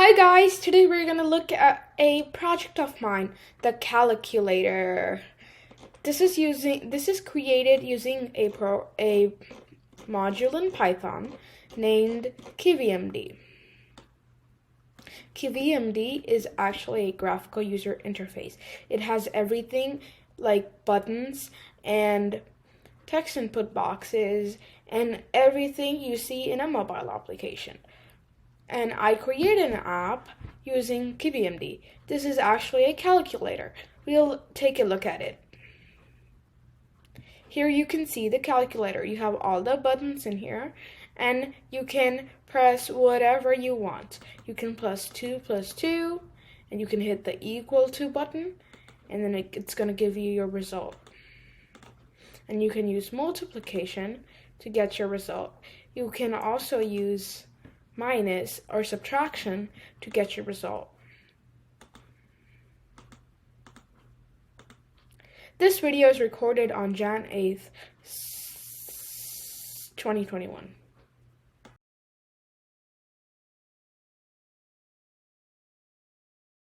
Hi guys, today we're going to look at a project of mine, the calculator. This is created using a module in Python named KivyMD. KivyMD is actually a graphical user interface. It has everything like buttons and text input boxes and everything you see in a mobile application. And I created an app using KivyMD. This is actually a calculator. We'll take a look at it. Here you can see the calculator. You have all the buttons in here, and you can press whatever you want. You can press 2 + 2, and you can hit the equal to button, and then it's going to give you your result. And you can use multiplication to get your result. You can also use minus or subtraction to get your result. This video is recorded on Jan 8th, 2021.